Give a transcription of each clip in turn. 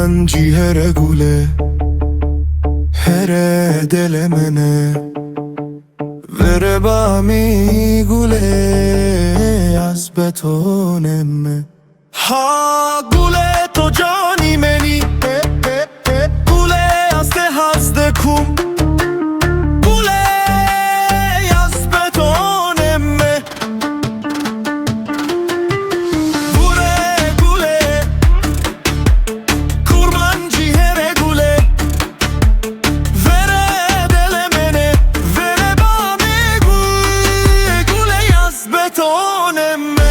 Kurmancı here gule, here delemene, vere bami gule az betonemme. Ha gule to cani meni, gule az te hazde kum, gule az betonemme. Vure gule, kurmancı here gule, vere delemene, vere bami gule az betonemme.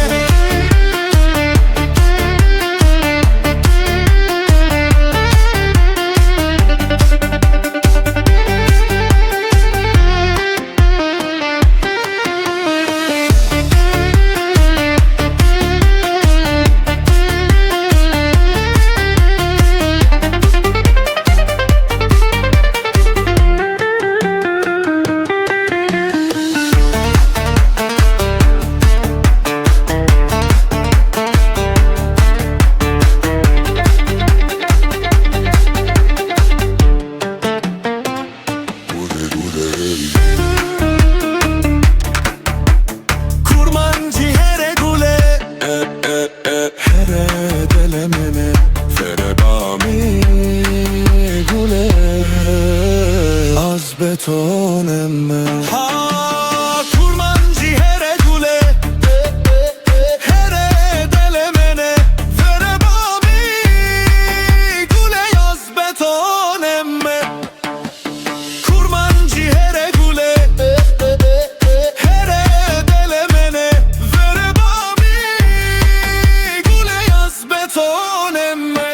Kurmancı here gule, here delemene, vere bami gule az betonemme. Ha kurmancı here gule, here delemene, vere bami gule az betonemme. Kurmancı here gule, here delemene, vere bami gule az betonemme.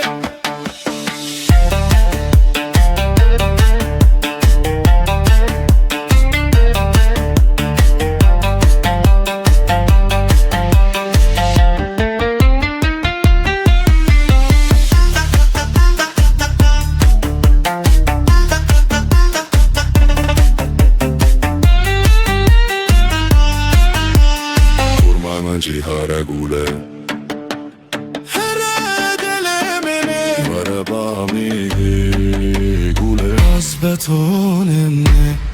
Kurmancı here gule, here delemene, vere bami gule az betonemme.